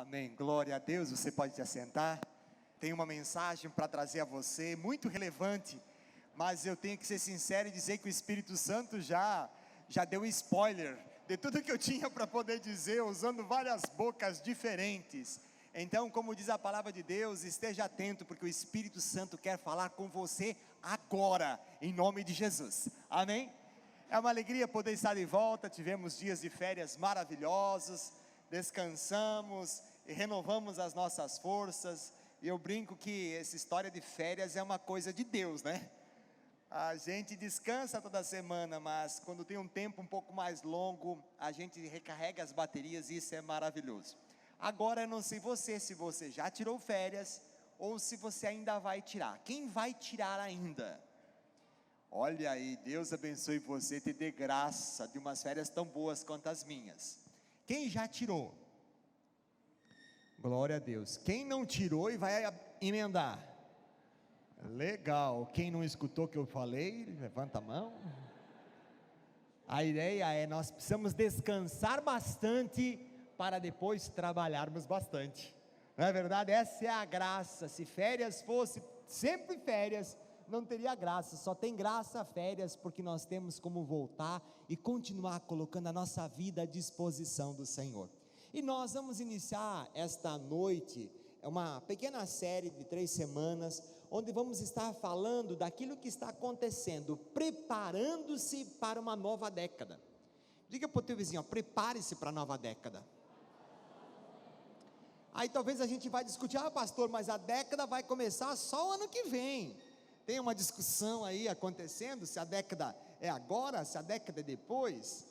Amém, glória a Deus. Você pode se assentar. Tenho uma mensagem para trazer a você, muito relevante, mas eu tenho que ser sincero e dizer que o Espírito Santo já deu spoiler de tudo que eu tinha para poder dizer, usando várias bocas diferentes. Então, como diz a palavra de Deus, esteja atento, porque o Espírito Santo quer falar com você agora, em nome de Jesus, amém? É uma alegria poder estar de volta. Tivemos dias de férias maravilhosos, descansamos e renovamos as nossas forças, e eu brinco que essa história de férias é uma coisa de Deus, né? A gente descansa toda semana, mas quando tem um tempo um pouco mais longo, a gente recarrega as baterias e isso é maravilhoso. Agora eu não sei se você já tirou férias, ou se você ainda vai tirar. Quem vai tirar ainda? Olha aí, Deus abençoe você, te dê graça de umas férias tão boas quanto as minhas. Quem já tirou? Glória a Deus. Quem não tirou e vai emendar? Legal. Quem não escutou o que eu falei, levanta a mão. A ideia é, nós precisamos descansar bastante para depois trabalharmos bastante. Não é verdade? Essa é a graça. Se férias fosse sempre férias, não teria graça. Só tem graça férias porque nós temos como voltar e continuar colocando a nossa vida à disposição do Senhor. E nós vamos iniciar esta noite uma pequena série de 3 semanas, onde vamos estar falando daquilo que está acontecendo, preparando-se para uma nova década. Diga para o teu vizinho, prepare-se para a nova década. Aí talvez a gente vai discutir, pastor, mas a década vai começar só o ano que vem. Tem uma discussão aí acontecendo, se a década é agora, se a década é depois.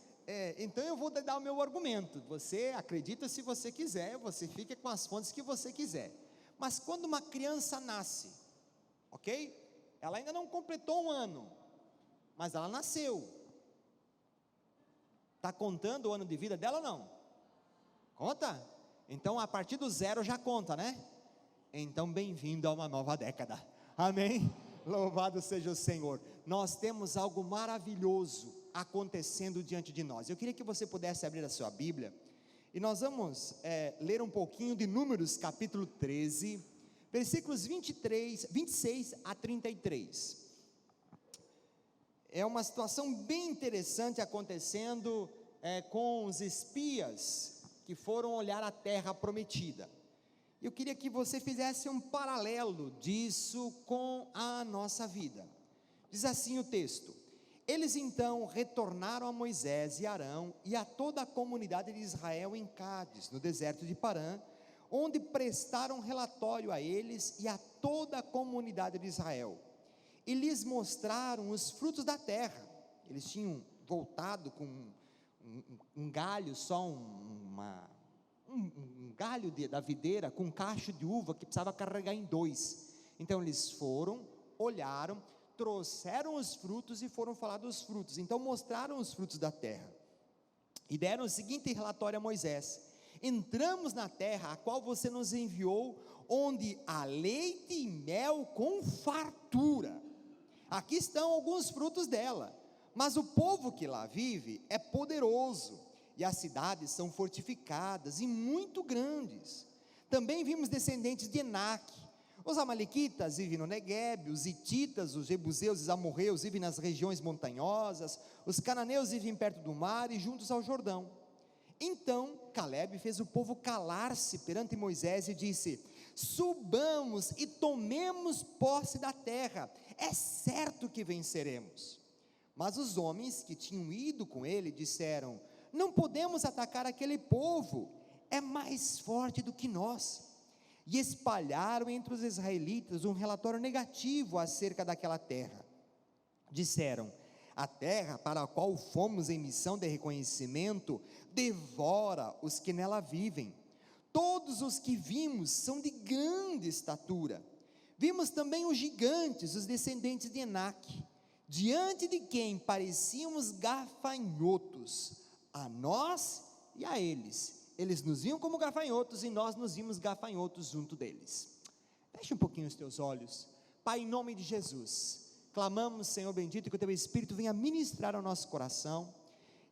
Então eu vou dar o meu argumento. Você acredita se você quiser, você fica com as fontes que você quiser. Mas quando uma criança nasce, ok? Ela ainda não completou um ano, mas ela nasceu. Está contando o ano de vida dela ou não? Conta? Então a partir do 0 já conta, né? Então bem-vindo a uma nova década, amém? Louvado seja o Senhor. Nós temos algo maravilhoso acontecendo diante de nós. Eu queria que você pudesse abrir a sua Bíblia, e nós vamos ler um pouquinho de Números capítulo 13, versículos 26 a 33. É uma situação bem interessante acontecendo com os espias que foram olhar a terra prometida. Eu queria que você fizesse um paralelo disso com a nossa vida. Diz assim o texto: eles então retornaram a Moisés e Arão e a toda a comunidade de Israel em Cádiz, no deserto de Parã, onde prestaram relatório a eles e a toda a comunidade de Israel, e lhes mostraram os frutos da terra. Eles tinham voltado com um galho, só um galho da videira, com um cacho de uva que precisava carregar em 2. Então eles foram, olharam, trouxeram os frutos e foram falar dos frutos. Então mostraram os frutos da terra e deram o seguinte relatório a Moisés: entramos na terra a qual você nos enviou, onde há leite e mel com fartura. Aqui estão alguns frutos dela, mas o povo que lá vive é poderoso, e as cidades são fortificadas e muito grandes. Também vimos descendentes de Enaque. Os amalequitas vivem no Neguebe, os hititas, os jebuseus e os amorreus vivem nas regiões montanhosas, os cananeus vivem perto do mar e juntos ao Jordão. Então Calebe fez o povo calar-se perante Moisés e disse: subamos e tomemos posse da terra, é certo que venceremos. Mas os homens que tinham ido com ele disseram: não podemos atacar aquele povo, é mais forte do que nós. E espalharam entre os israelitas um relatório negativo acerca daquela terra. Disseram: a terra para a qual fomos em missão de reconhecimento devora os que nela vivem. Todos os que vimos são de grande estatura. Vimos também os gigantes, os descendentes de Enaque, diante de quem parecíamos gafanhotos, a nós e a eles. Eles nos viam como gafanhotos e nós nos vimos gafanhotos junto deles. Feche um pouquinho os teus olhos. Pai, em nome de Jesus, clamamos, Senhor bendito, que o teu Espírito venha ministrar ao nosso coração,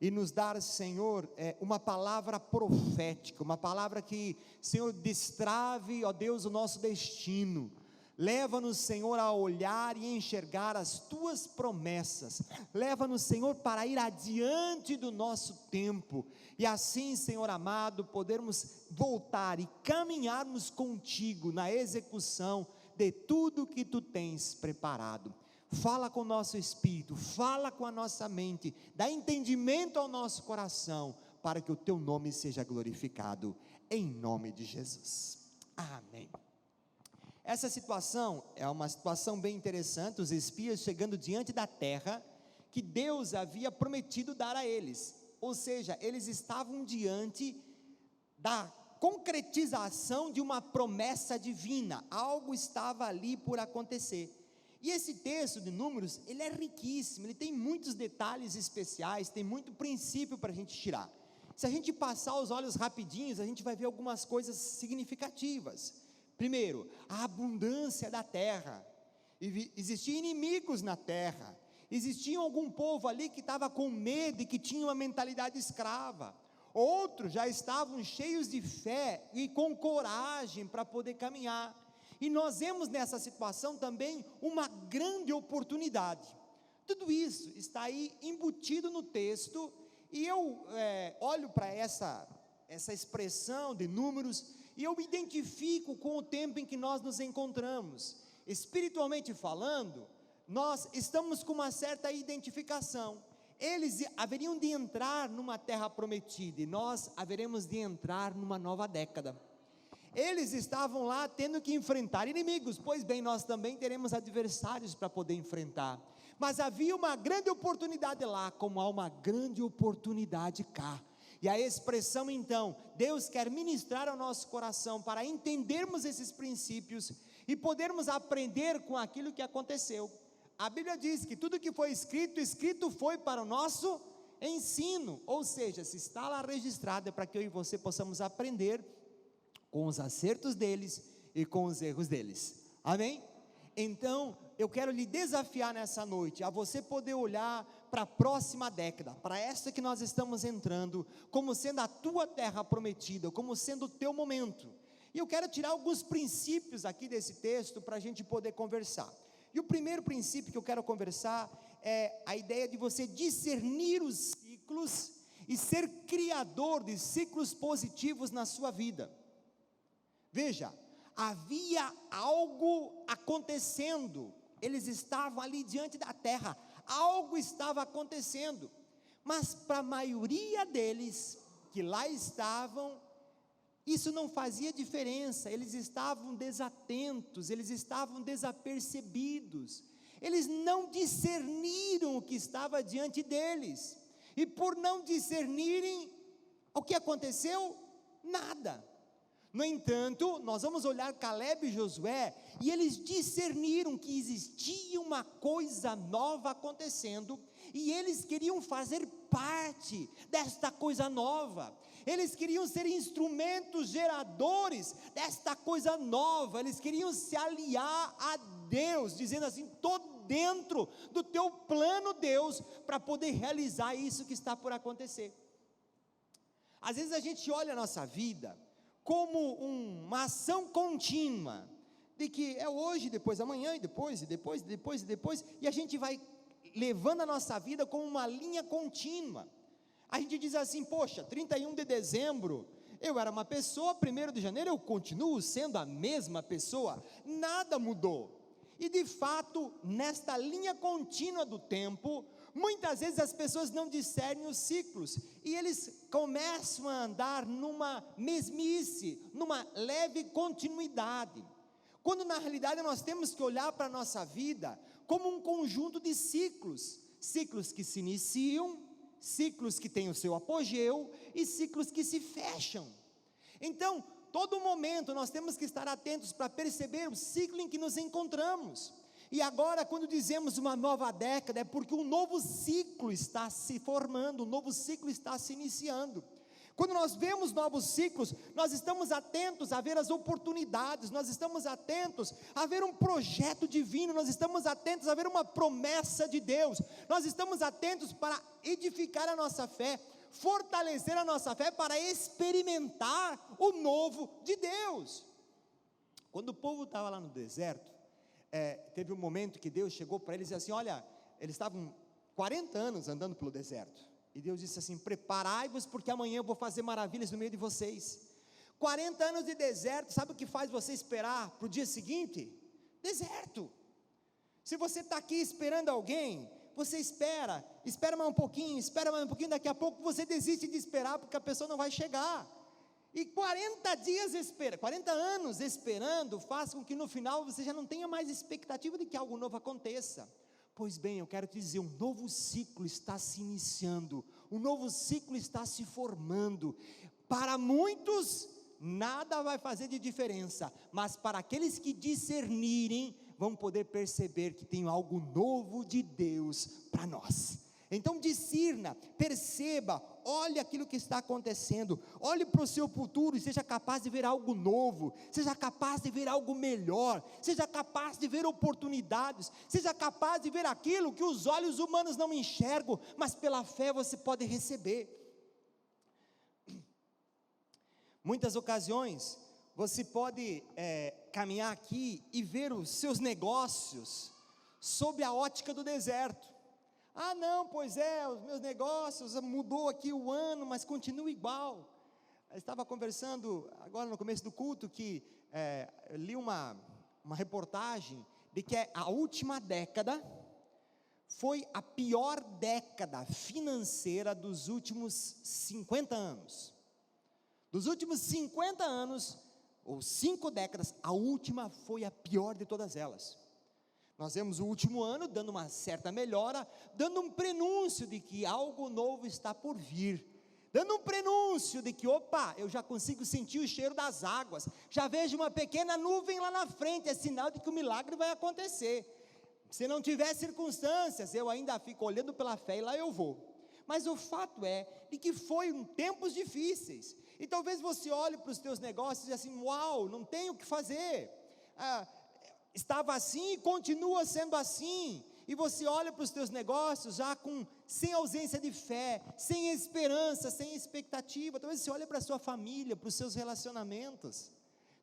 e nos dar, Senhor, uma palavra profética, uma palavra que, Senhor, destrave, ó Deus, o nosso destino. Leva-nos, Senhor, a olhar e enxergar as Tuas promessas. Leva-nos, Senhor, para ir adiante do nosso tempo. E assim, Senhor amado, podermos voltar e caminharmos contigo na execução de tudo que Tu tens preparado. Fala com o nosso espírito, fala com a nossa mente, dá entendimento ao nosso coração, para que o Teu nome seja glorificado, em nome de Jesus. Amém. Essa situação é uma situação bem interessante, os espias chegando diante da terra, que Deus havia prometido dar a eles, ou seja, eles estavam diante da concretização de uma promessa divina, algo estava ali por acontecer. E esse texto de Números, ele é riquíssimo, ele tem muitos detalhes especiais, tem muito princípio para a gente tirar. Se a gente passar os olhos rapidinhos, a gente vai ver algumas coisas significativas. Primeiro, a abundância da terra. Existiam inimigos na terra, existia algum povo ali que estava com medo e que tinha uma mentalidade escrava. Outros já estavam cheios de fé e com coragem para poder caminhar. E nós vemos nessa situação também uma grande oportunidade. Tudo isso está aí embutido no texto, e eu olho para essa expressão de Números, e eu me identifico com o tempo em que nós nos encontramos. Espiritualmente falando, nós estamos com uma certa identificação. Eles haveriam de entrar numa terra prometida, e nós haveremos de entrar numa nova década. Eles estavam lá tendo que enfrentar inimigos, pois bem, nós também teremos adversários para poder enfrentar, mas havia uma grande oportunidade lá, como há uma grande oportunidade cá. E a expressão então, Deus quer ministrar ao nosso coração, para entendermos esses princípios, e podermos aprender com aquilo que aconteceu. A Bíblia diz que tudo que foi escrito foi para o nosso ensino, ou seja, se está lá registrado, é para que eu e você possamos aprender com os acertos deles e com os erros deles, amém? Então, eu quero lhe desafiar nessa noite, a você poder olhar para a próxima década, para essa que nós estamos entrando, como sendo a tua terra prometida, como sendo o teu momento. E eu quero tirar alguns princípios aqui desse texto, para a gente poder conversar. E o primeiro princípio que eu quero conversar, é a ideia de você discernir os ciclos, e ser criador de ciclos positivos na sua vida. Veja, havia algo acontecendo, eles estavam ali diante da terra, algo estava acontecendo, mas para a maioria deles, que lá estavam, isso não fazia diferença, eles estavam desatentos, eles estavam desapercebidos, eles não discerniram o que estava diante deles, e por não discernirem, o que aconteceu? Nada. No entanto, nós vamos olhar Caleb e Josué, e eles discerniram que existia uma coisa nova acontecendo, e eles queriam fazer parte desta coisa nova, eles queriam ser instrumentos geradores desta coisa nova, eles queriam se aliar a Deus, dizendo assim: estou dentro do teu plano, Deus, para poder realizar isso que está por acontecer. Às vezes a gente olha a nossa vida como uma ação contínua, de que é hoje, depois amanhã, e depois, e a gente vai levando a nossa vida como uma linha contínua. A gente diz assim: poxa, 31 de dezembro, eu era uma pessoa, 1º de janeiro eu continuo sendo a mesma pessoa, nada mudou. E de fato, nesta linha contínua do tempo, muitas vezes as pessoas não discernem os ciclos, e eles começam a andar numa mesmice, numa leve continuidade, quando na realidade nós temos que olhar para a nossa vida como um conjunto de ciclos, ciclos que se iniciam, ciclos que têm o seu apogeu, e ciclos que se fecham. Então, todo momento nós temos que estar atentos para perceber o ciclo em que nos encontramos. E agora, quando dizemos uma nova década, é porque um novo ciclo está se formando, um novo ciclo está se iniciando. Quando nós vemos novos ciclos, nós estamos atentos a ver as oportunidades, nós estamos atentos a ver um projeto divino, nós estamos atentos a ver uma promessa de Deus, nós estamos atentos para edificar a nossa fé, fortalecer a nossa fé, para experimentar o novo de Deus. Quando o povo estava lá no deserto, teve um momento que Deus chegou para eles e disse assim, olha, eles estavam 40 anos andando pelo deserto, e Deus disse assim, preparai-vos, porque amanhã eu vou fazer maravilhas no meio de vocês. 40 anos de deserto, sabe o que faz você esperar para o dia seguinte? Deserto. Se você está aqui esperando alguém, você espera mais um pouquinho, daqui a pouco você desiste de esperar, porque a pessoa não vai chegar. E 40 anos esperando, faz com que no final você já não tenha mais expectativa de que algo novo aconteça. Pois bem, eu quero te dizer, um novo ciclo está se iniciando, um novo ciclo está se formando. Para muitos, nada vai fazer de diferença, mas para aqueles que discernirem, vão poder perceber que tem algo novo de Deus para nós. Então discirna, perceba, olhe aquilo que está acontecendo, olhe para o seu futuro e seja capaz de ver algo novo, seja capaz de ver algo melhor, seja capaz de ver oportunidades, seja capaz de ver aquilo que os olhos humanos não enxergam, mas pela fé você pode receber. Muitas ocasiões, você pode caminhar aqui e ver os seus negócios sob a ótica do deserto. Ah não, pois os meus negócios, mudou aqui o ano, mas continua igual. Eu estava conversando agora no começo do culto, que eu li uma reportagem, de que a última década, foi a pior década financeira dos últimos 50 anos, dos últimos 50 anos, ou 5 décadas, a última foi a pior de todas elas. Nós vemos o último ano dando uma certa melhora, dando um prenúncio de que algo novo está por vir, dando um prenúncio de que, eu já consigo sentir o cheiro das águas, já vejo uma pequena nuvem lá na frente, é sinal de que o milagre vai acontecer. Se não tiver circunstâncias, eu ainda fico olhando pela fé e lá eu vou. Mas o fato é de que foi tempos difíceis, e talvez você olhe para os teus negócios e diga assim, uau, não tenho o que fazer, estava assim e continua sendo assim, e você olha para os teus negócios já sem ausência de fé, sem esperança, sem expectativa. Talvez você olhe para a sua família, para os seus relacionamentos,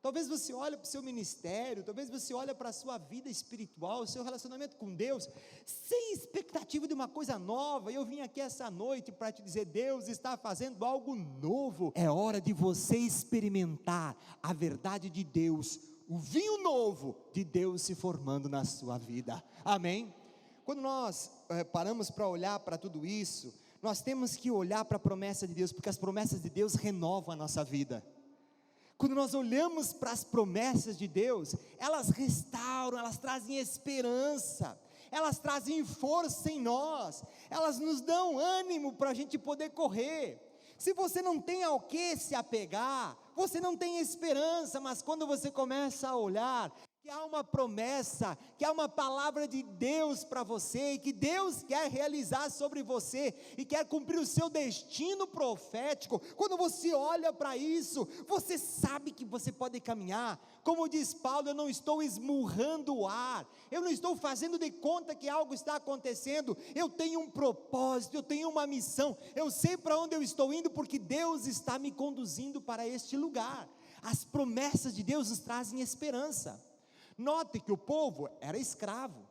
talvez você olhe para o seu ministério, talvez você olhe para a sua vida espiritual, o seu relacionamento com Deus, sem expectativa de uma coisa nova. E eu vim aqui essa noite para te dizer, Deus está fazendo algo novo. É hora de você experimentar a verdade de Deus, o vinho novo de Deus se formando na sua vida, amém? Quando nós paramos para olhar para tudo isso, nós temos que olhar para a promessa de Deus, porque as promessas de Deus renovam a nossa vida. Quando nós olhamos para as promessas de Deus, elas restauram, elas trazem esperança, elas trazem força em nós, elas nos dão ânimo para a gente poder correr. Se você não tem ao que se apegar, você não tem esperança, mas quando você começa a olhar que há uma promessa, que há uma palavra de Deus para você, e que Deus quer realizar sobre você, e quer cumprir o seu destino profético, quando você olha para isso, você sabe que você pode caminhar. Como diz Paulo, eu não estou esmurrando o ar, eu não estou fazendo de conta que algo está acontecendo, eu tenho um propósito, eu tenho uma missão, eu sei para onde eu estou indo, porque Deus está me conduzindo para este lugar. As promessas de Deus nos trazem esperança. Note que o povo era escravo,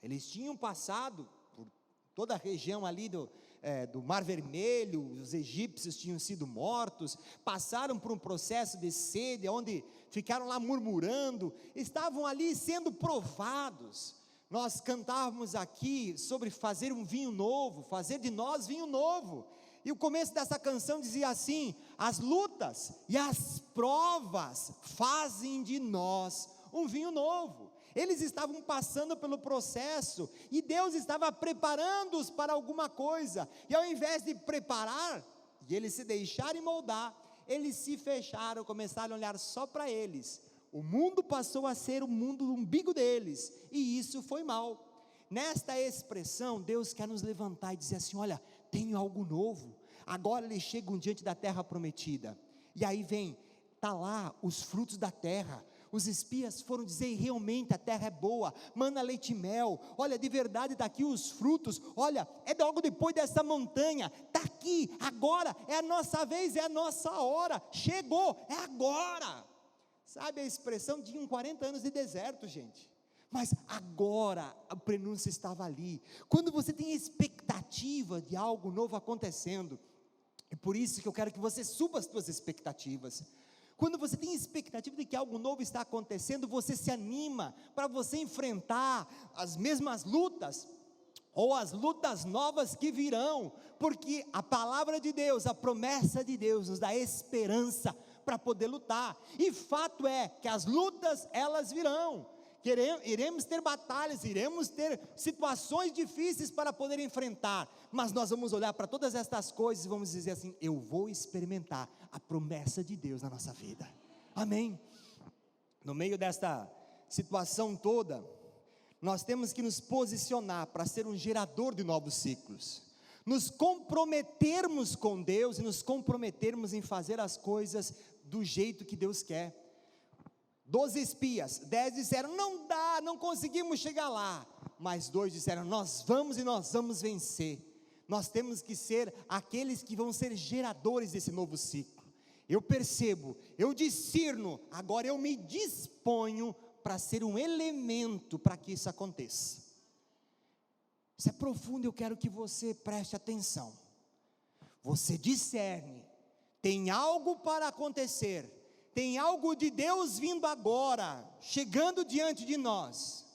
eles tinham passado por toda a região ali do Mar Vermelho, os egípcios tinham sido mortos, passaram por um processo de sede, onde ficaram lá murmurando, estavam ali sendo provados. Nós cantávamos aqui sobre fazer um vinho novo, fazer de nós vinho novo, e o começo dessa canção dizia assim: as lutas e as provas fazem de nós um vinho novo. Eles estavam passando pelo processo, e Deus estava preparando-os para alguma coisa, e ao invés de preparar, e eles se deixarem moldar, eles se fecharam, começaram a olhar só para eles. O mundo passou a ser o mundo do umbigo deles, e isso foi mal. Nesta expressão, Deus quer nos levantar e dizer assim: olha, tenho algo novo. Agora eles chegam diante da terra prometida, e aí vem, está lá os frutos da terra. Os espias foram dizer, realmente a terra é boa, mana leite e mel, olha, de verdade está aqui os frutos, olha, é logo depois dessa montanha, está aqui, agora, é a nossa vez, é a nossa hora, chegou, é agora. Sabe a expressão, tinham 40 anos de deserto, gente, mas agora a prenúncia estava ali. Quando você tem expectativa de algo novo acontecendo, é por isso que eu quero que você suba as suas expectativas. Quando você tem expectativa de que algo novo está acontecendo, você se anima para você enfrentar as mesmas lutas, ou as lutas novas que virão, porque a palavra de Deus, a promessa de Deus nos dá esperança para poder lutar, e fato é que as lutas elas virão, iremos ter batalhas, iremos ter situações difíceis para poder enfrentar, mas nós vamos olhar para todas estas coisas e vamos dizer assim, eu vou experimentar a promessa de Deus na nossa vida, amém? No meio desta situação toda, nós temos que nos posicionar para ser um gerador de novos ciclos, nos comprometermos com Deus e nos comprometermos em fazer as coisas do jeito que Deus quer. 12 espias, 10 disseram, não dá, não conseguimos chegar lá, mas 2 disseram, nós vamos e nós vamos vencer. Nós temos que ser aqueles que vão ser geradores desse novo ciclo. Eu percebo, eu discerno, agora eu me disponho para ser um elemento para que isso aconteça. Isso é profundo, eu quero que você preste atenção. Você discerne, tem algo para acontecer, tem algo de Deus vindo agora, chegando diante de nós,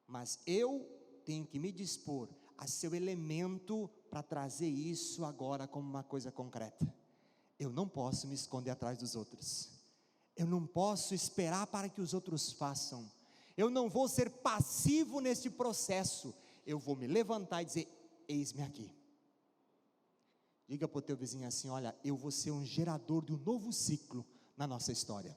mas eu tenho que me dispor a ser o elemento para trazer isso agora como uma coisa concreta. Eu não posso me esconder atrás dos outros, eu não posso esperar para que os outros façam, eu não vou ser passivo neste processo, eu vou me levantar e dizer, eis-me aqui. Diga para o teu vizinho assim, olha, eu vou ser um gerador de um novo ciclo na nossa história.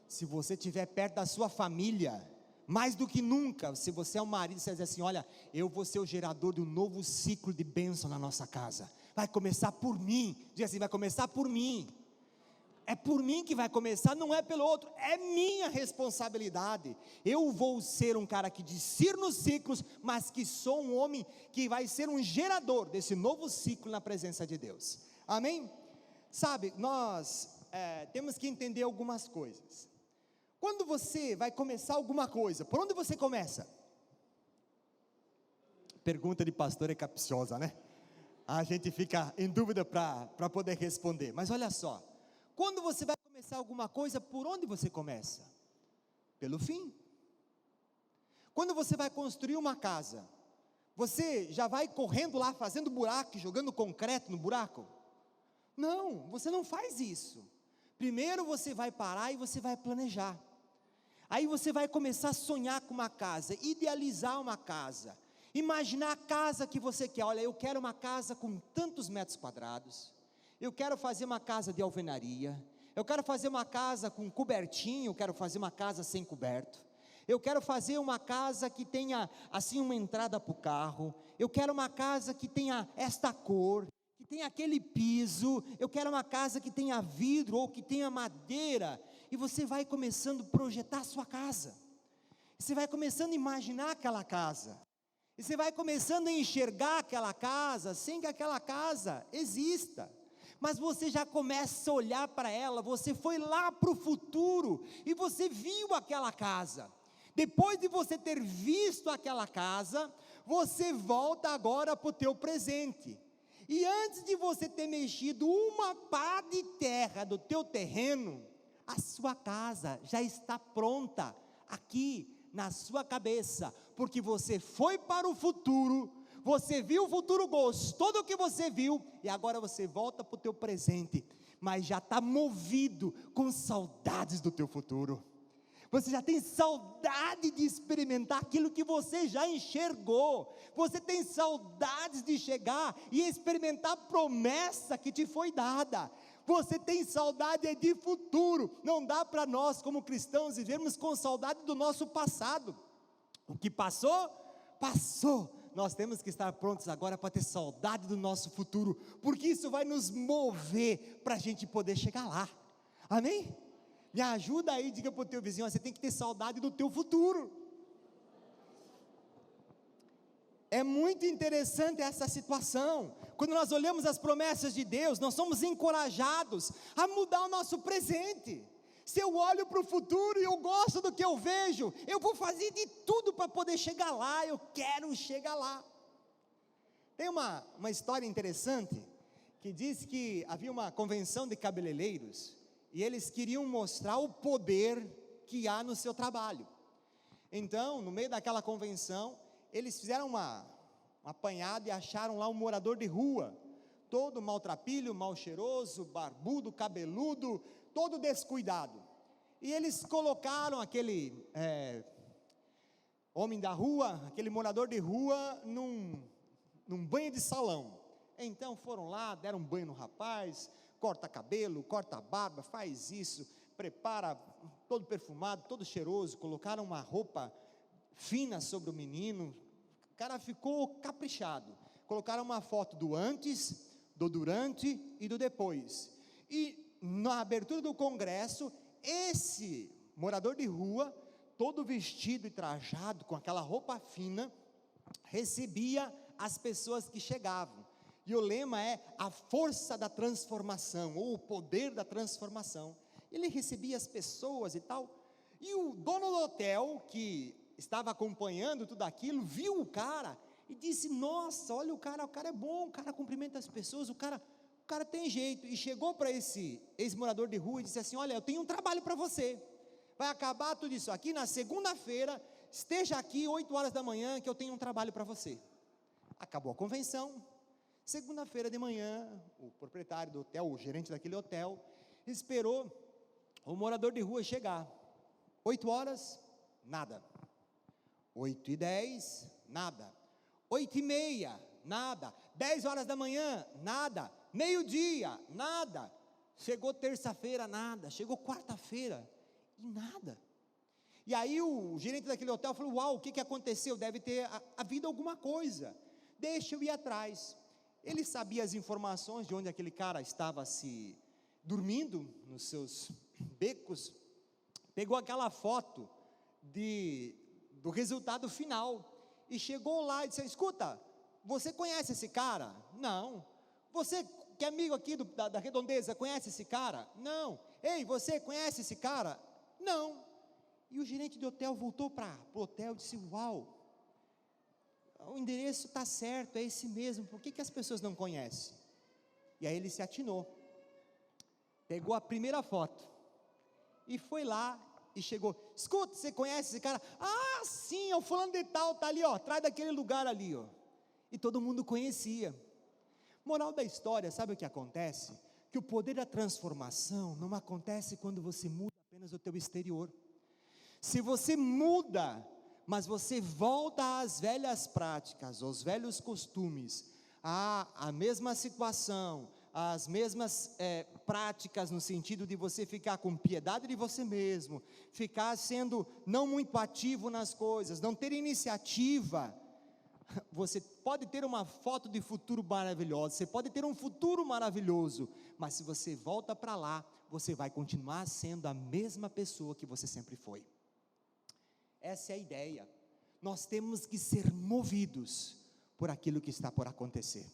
Se você estiver perto da sua família, mais do que nunca, se você é um marido, você diz assim, olha, eu vou ser o gerador de um novo ciclo de bênção na nossa casa, vai começar por mim, diz assim, vai começar por mim, é por mim que vai começar, não é pelo outro, é minha responsabilidade, eu vou ser um cara que discerno os ciclos, mas que sou um homem que vai ser um gerador desse novo ciclo na presença de Deus, amém? Sabe, nós temos que entender algumas coisas. Quando você vai começar alguma coisa, por onde você começa? Pergunta de pastor é capciosa, né? A gente fica em dúvida para poder responder, mas olha só, quando você vai começar alguma coisa, por onde você começa? Pelo fim. Quando você vai construir uma casa, você já vai correndo lá, fazendo buraco, jogando concreto no buraco? Não, você não faz isso. Primeiro você vai parar e você vai planejar. Aí você vai começar a sonhar com uma casa, idealizar uma casa, imaginar a casa que você quer. Olha, eu quero uma casa com tantos metros quadrados, eu quero fazer uma casa de alvenaria, eu quero fazer uma casa com cobertinho, eu quero fazer uma casa sem coberto, eu quero fazer uma casa que tenha assim uma entrada para o carro, eu quero uma casa que tenha esta cor, que tenha aquele piso, eu quero uma casa que tenha vidro ou que tenha madeira, e você vai começando a projetar a sua casa, você vai começando a imaginar aquela casa, e você vai começando a enxergar aquela casa, sem que aquela casa exista, mas você já começa a olhar para ela, você foi lá para o futuro, e você viu aquela casa, depois de você ter visto aquela casa, você volta agora para o teu presente, e antes de você ter mexido uma pá de terra do teu terreno, a sua casa já está pronta, aqui na sua cabeça, porque você foi para o futuro, você viu o futuro, gostou do que você viu, e agora você volta para o teu presente, mas já está movido com saudades do teu futuro, você já tem saudade de experimentar aquilo que você já enxergou, você tem saudades de chegar e experimentar a promessa que te foi dada, você tem saudade de futuro, não dá para nós como cristãos vivermos com saudade do nosso passado, o que passou, passou, nós temos que estar prontos agora para ter saudade do nosso futuro, porque isso vai nos mover para a gente poder chegar lá, amém? Me ajuda aí, diga para o teu vizinho, você tem que ter saudade do teu futuro. É muito interessante essa situação. Quando nós olhamos as promessas de Deus, nós somos encorajados a mudar o nosso presente. Se eu olho para o futuro e eu gosto do que eu vejo, eu vou fazer de tudo para poder chegar lá, eu quero chegar lá. Tem uma história interessante, que diz que havia uma convenção de cabeleireiros, e eles queriam mostrar o poder que há no seu trabalho. Então, no meio daquela convenção, eles fizeram uma apanhada e acharam lá um morador de rua, todo maltrapilho, mal cheiroso, barbudo, cabeludo, todo descuidado, e eles colocaram aquele homem da rua, aquele morador de rua, num banho de salão. Então foram lá, deram um banho no rapaz, corta cabelo, corta barba, faz isso, prepara, todo perfumado, todo cheiroso, colocaram uma roupa fina sobre o menino, o cara ficou caprichado, colocaram uma foto do antes, do durante e do depois, e na abertura do congresso, esse morador de rua, todo vestido e trajado, com aquela roupa fina, recebia as pessoas que chegavam, e o lema é a força da transformação, ou o poder da transformação. Ele recebia as pessoas e tal, e o dono do hotel, que estava acompanhando tudo aquilo, viu o cara, e disse, nossa, olha o cara é bom, o cara cumprimenta as pessoas, o cara tem jeito, e chegou para esse ex-morador de rua, e disse assim, olha, eu tenho um trabalho para você, vai acabar tudo isso aqui, na segunda-feira, esteja aqui 8 horas da manhã, que eu tenho um trabalho para você. Acabou a convenção, segunda-feira de manhã, o proprietário do hotel, o gerente daquele hotel, esperou o morador de rua chegar, 8 horas, nada, 8h10, nada, 8h30, nada, 10 horas da manhã, nada, meio-dia, nada, chegou terça-feira, nada, chegou quarta-feira, e nada. E aí o gerente daquele hotel falou, uau, o que aconteceu? Deve ter havido alguma coisa, deixa eu ir atrás. Ele sabia as informações de onde aquele cara estava se dormindo, nos seus becos, pegou aquela foto do resultado final, e chegou lá e disse, escuta, você conhece esse cara? Não. Você que é amigo aqui da Redondeza, conhece esse cara? Não. Ei, você conhece esse cara? Não. E o gerente do hotel voltou para o hotel e disse, uau, o endereço está certo, é esse mesmo, por que as pessoas não conhecem? E aí ele se atinou, pegou a primeira foto, e foi lá, e chegou, escuta, você conhece esse cara? Ah, sim, é o fulano de tal, está ali, ó, atrás daquele lugar ali, ó. E todo mundo conhecia. Moral da história, sabe o que acontece? Que o poder da transformação não acontece quando você muda apenas o teu exterior. Se você muda, mas você volta às velhas práticas, aos velhos costumes, a mesma situação, as mesmas práticas, no sentido de você ficar com piedade de você mesmo, ficar sendo não muito ativo nas coisas, não ter iniciativa, você pode ter uma foto de futuro maravilhosa, você pode ter um futuro maravilhoso, mas se você volta para lá, você vai continuar sendo a mesma pessoa que você sempre foi. Essa é a ideia. Nós temos que ser movidos por aquilo que está por acontecer.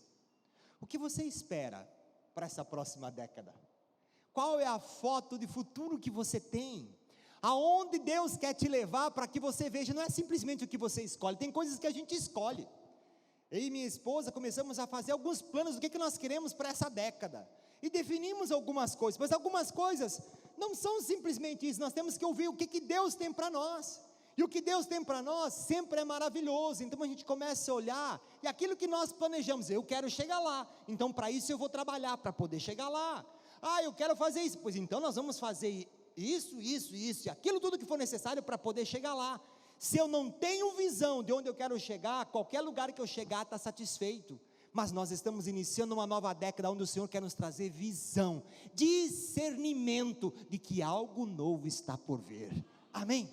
O que você espera para essa próxima década? Qual é a foto de futuro que você tem? Aonde Deus quer te levar para que você veja? Não é simplesmente o que você escolhe, tem coisas que a gente escolhe. Eu e minha esposa começamos a fazer alguns planos do que nós queremos para essa década, e definimos algumas coisas, mas algumas coisas não são simplesmente isso, nós temos que ouvir o que Deus tem para nós, e o que Deus tem para nós sempre é maravilhoso. Então a gente começa a olhar, e aquilo que nós planejamos, eu quero chegar lá, então para isso eu vou trabalhar, para poder chegar lá. Eu quero fazer isso, pois então nós vamos fazer isso, e aquilo tudo que for necessário para poder chegar lá. Se eu não tenho visão de onde eu quero chegar, qualquer lugar que eu chegar está satisfeito. Mas nós estamos iniciando uma nova década, onde o Senhor quer nos trazer visão, discernimento de que algo novo está por vir, amém?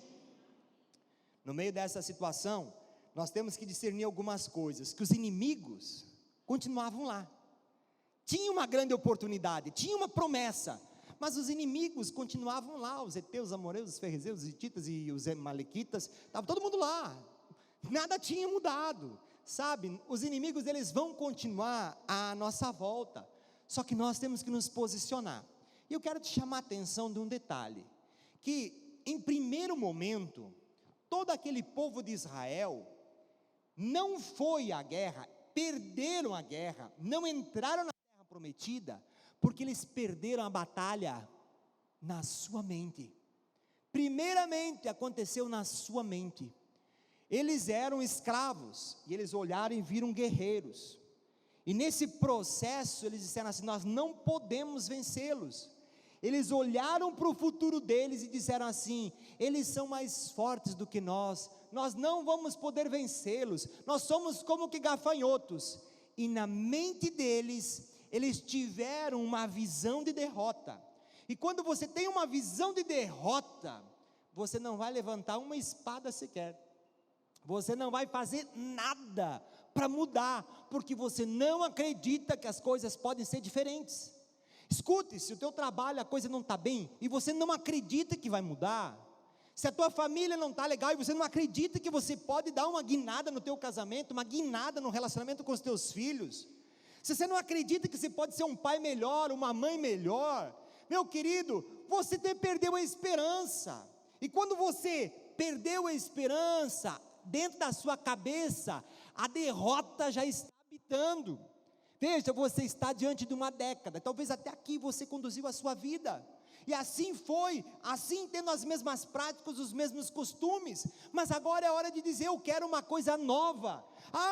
No meio dessa situação, nós temos que discernir algumas coisas, que os inimigos continuavam lá, tinha uma grande oportunidade, tinha uma promessa, mas os inimigos continuavam lá, os heteus, os amoreus, os ferrezeus, os hititas e os malequitas, estava todo mundo lá, nada tinha mudado, sabe, os inimigos eles vão continuar à nossa volta, só que nós temos que nos posicionar, e eu quero te chamar a atenção de um detalhe, que em primeiro momento, todo aquele povo de Israel, não foi à guerra, perderam a guerra, não entraram na terra prometida, porque eles perderam a batalha na sua mente, primeiramente aconteceu na sua mente, eles eram escravos, e eles olharam e viram guerreiros, e nesse processo eles disseram assim, nós não podemos vencê-los, eles olharam para o futuro deles e disseram assim, eles são mais fortes do que nós não vamos poder vencê-los, nós somos como que gafanhotos, e na mente deles, eles tiveram uma visão de derrota, e quando você tem uma visão de derrota, você não vai levantar uma espada sequer, você não vai fazer nada para mudar, porque você não acredita que as coisas podem ser diferentes. Escute, se o teu trabalho a coisa não está bem, e você não acredita que vai mudar, se a tua família não está legal, e você não acredita que você pode dar uma guinada no teu casamento, uma guinada no relacionamento com os teus filhos, se você não acredita que você pode ser um pai melhor, uma mãe melhor, meu querido, você perdeu a esperança, e quando você perdeu a esperança, dentro da sua cabeça, a derrota já está habitando. Veja, você está diante de uma década, talvez até aqui você conduziu a sua vida, e assim foi, assim tendo as mesmas práticas, os mesmos costumes, mas agora é hora de dizer, eu quero uma coisa nova,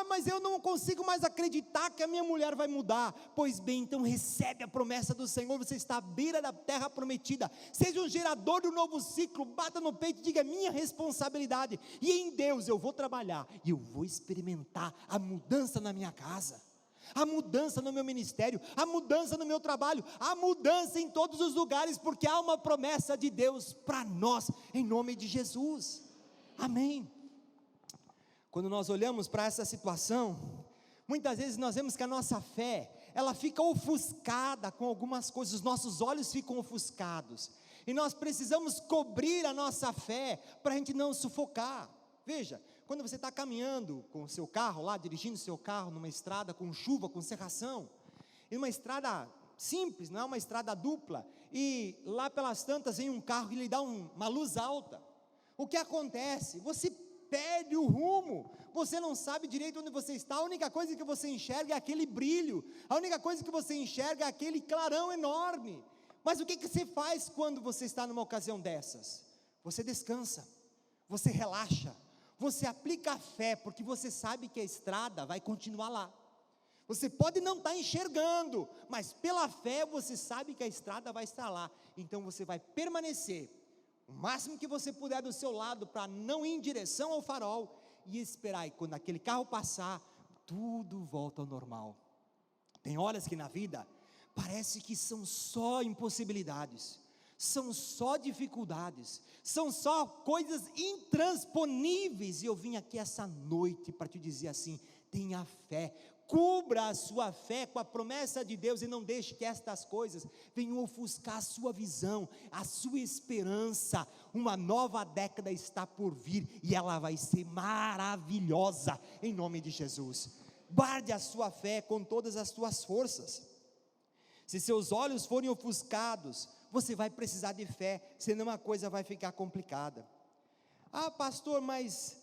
mas eu não consigo mais acreditar que a minha mulher vai mudar, pois bem, então recebe a promessa do Senhor, você está à beira da terra prometida, seja um gerador do novo ciclo, bata no peito e diga, minha responsabilidade, e em Deus eu vou trabalhar, e eu vou experimentar a mudança na minha casa, a mudança no meu ministério, a mudança no meu trabalho, a mudança em todos os lugares, porque há uma promessa de Deus para nós, em nome de Jesus, amém. Quando nós olhamos para essa situação, muitas vezes nós vemos que a nossa fé, ela fica ofuscada com algumas coisas, os nossos olhos ficam ofuscados, e nós precisamos cobrir a nossa fé, para a gente não sufocar. Veja, quando você está caminhando com o seu carro lá, dirigindo o seu carro numa estrada com chuva, com cerração, em uma estrada simples, não é uma estrada dupla, e lá pelas tantas vem um carro que lhe dá uma luz alta, o que acontece? Você perde o rumo, você não sabe direito onde você está, a única coisa que você enxerga é aquele brilho, a única coisa que você enxerga é aquele clarão enorme, mas o que você faz quando você está numa ocasião dessas? Você descansa, você relaxa, você aplica a fé, porque você sabe que a estrada vai continuar lá, você pode não estar enxergando, mas pela fé você sabe que a estrada vai estar lá, então você vai permanecer, o máximo que você puder do seu lado, para não ir em direção ao farol, e esperar, e quando aquele carro passar, tudo volta ao normal. Tem horas que na vida, parece que são só impossibilidades, são só dificuldades, são só coisas intransponíveis, e eu vim aqui essa noite para te dizer assim, tenha fé, cubra a sua fé com a promessa de Deus, e não deixe que estas coisas venham ofuscar a sua visão, a sua esperança. Uma nova década está por vir, e ela vai ser maravilhosa, em nome de Jesus. Guarde a sua fé com todas as suas forças. Se seus olhos forem ofuscados, você vai precisar de fé, senão a coisa vai ficar complicada. Pastor, mas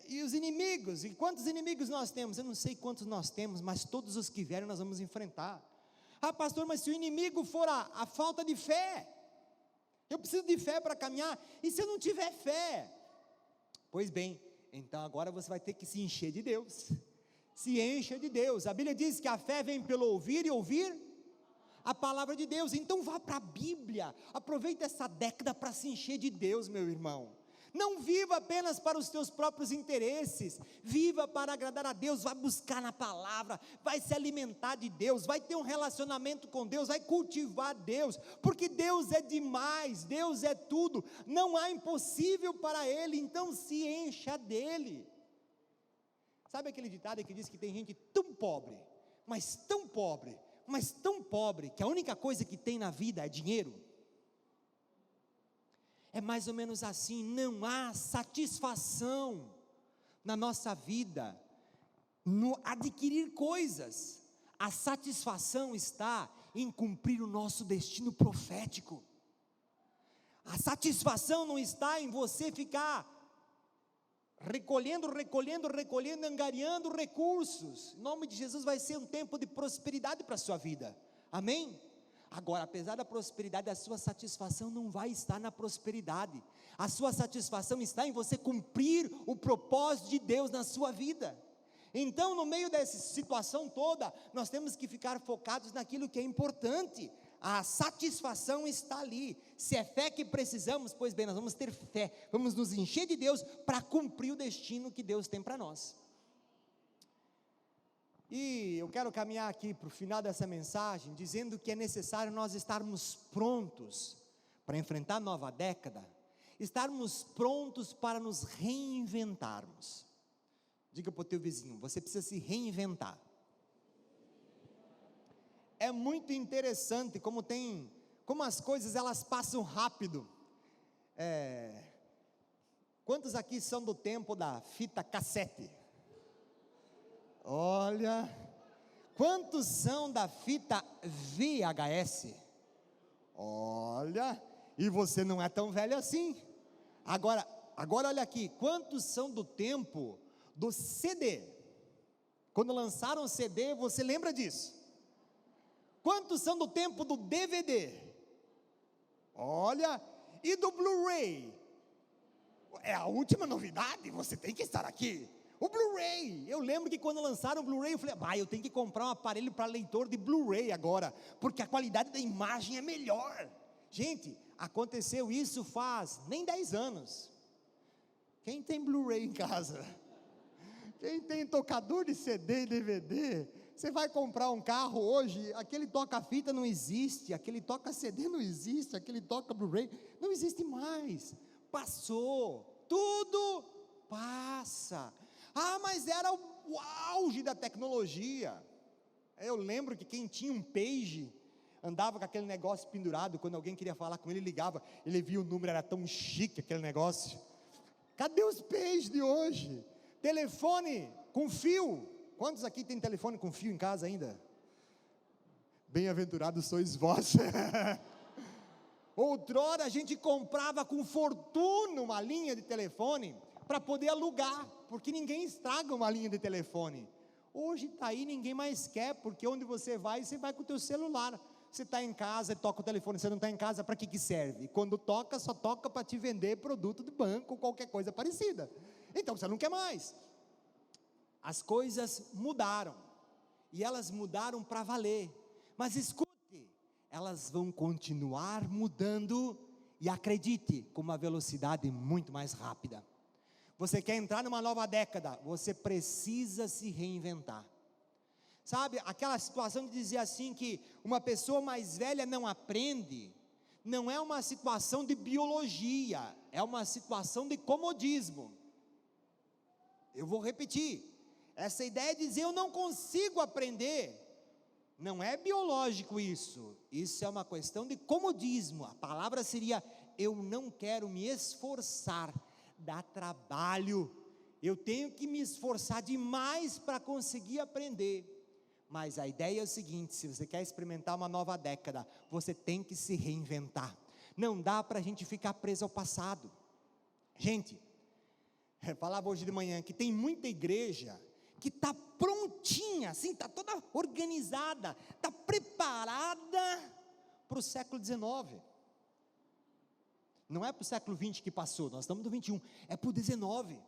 e os inimigos? E quantos inimigos nós temos? Eu não sei quantos nós temos, mas todos os que vierem nós vamos enfrentar. Pastor, mas se o inimigo for a falta de fé, eu preciso de fé para caminhar, e se eu não tiver fé? Pois bem, então agora você vai ter que se encher de Deus, se encha de Deus. A Bíblia diz que a fé vem pelo ouvir, e ouvir a palavra de Deus. Então vá para a Bíblia, aproveita essa década para se encher de Deus, meu irmão. Não viva apenas para os teus próprios interesses, viva para agradar a Deus, vai buscar na palavra, vai se alimentar de Deus, vai ter um relacionamento com Deus, vai cultivar Deus, porque Deus é demais, Deus é tudo, não há impossível para Ele, então se encha dEle. Sabe aquele ditado que diz que tem gente tão pobre, mas tão pobre, mas tão pobre, que a única coisa que tem na vida é dinheiro? É mais ou menos assim, não há satisfação na nossa vida, no adquirir coisas. A satisfação está em cumprir o nosso destino profético. A satisfação não está em você ficar recolhendo, angariando recursos. Em nome de Jesus vai ser um tempo de prosperidade para a sua vida, amém? Agora, apesar da prosperidade, a sua satisfação não vai estar na prosperidade, a sua satisfação está em você cumprir o propósito de Deus na sua vida. Então, no meio dessa situação toda, nós temos que ficar focados naquilo que é importante. A satisfação está ali. Se é fé que precisamos, pois bem, nós vamos ter fé, vamos nos encher de Deus para cumprir o destino que Deus tem para nós. E eu quero caminhar aqui para o final dessa mensagem, dizendo que é necessário nós estarmos prontos para enfrentar a nova década, estarmos prontos para nos reinventarmos. Diga para o teu vizinho, você precisa se reinventar. É muito interessante como as coisas elas passam rápido. Quantos aqui são do tempo da fita cassete? Olha, quantos são da fita VHS? Olha, e você não é tão velho assim. Agora olha aqui, quantos são do tempo do CD? Quando lançaram o CD, você lembra disso? Quantos são do tempo do DVD? Olha, e do Blu-ray? É a última novidade, você tem que estar aqui. O Blu-ray, eu lembro que quando lançaram o Blu-ray, eu falei, eu tenho que comprar um aparelho para leitor de Blu-ray agora, porque a qualidade da imagem é melhor. Gente, aconteceu isso faz nem 10 anos. Quem tem Blu-ray em casa? Quem tem tocador de CD e DVD? Você vai comprar um carro hoje, aquele toca-fita não existe, aquele toca-CD não existe, aquele toca-Blu-ray não existe mais. Passou, tudo passa. Mas era o auge da tecnologia. Eu lembro que quem tinha um page andava com aquele negócio pendurado. Quando alguém queria falar com ele, ligava, ele via o número, era tão chique aquele negócio. Cadê os page de hoje? Telefone com fio. Quantos aqui tem telefone com fio em casa ainda? Bem-aventurados sois vós. Outrora a gente comprava com fortuna uma linha de telefone para poder alugar, porque ninguém estraga uma linha de telefone. Hoje está aí, ninguém mais quer, porque onde você vai com o teu celular. Você está em casa, toca o telefone, você não está em casa, para que serve? Quando toca, só toca para te vender produto de banco, ou qualquer coisa parecida. Então você não quer mais. As coisas mudaram, e elas mudaram para valer, mas escute, elas vão continuar mudando, e acredite, com uma velocidade muito mais rápida. Você quer entrar numa nova década, você precisa se reinventar. Sabe, aquela situação de dizer assim que uma pessoa mais velha não aprende, não é uma situação de biologia, é uma situação de comodismo. Eu vou repetir, essa ideia de dizer eu não consigo aprender, não é biológico isso é uma questão de comodismo. A palavra seria, eu não quero me esforçar, dá trabalho, eu tenho que me esforçar demais para conseguir aprender. Mas a ideia é o seguinte, se você quer experimentar uma nova década, você tem que se reinventar, não dá para a gente ficar preso ao passado. Gente, eu falava hoje de manhã que tem muita igreja que está prontinha, assim, está toda organizada, está preparada para o século XIX, não é para o século XX que passou, nós estamos no 21, é para o 19,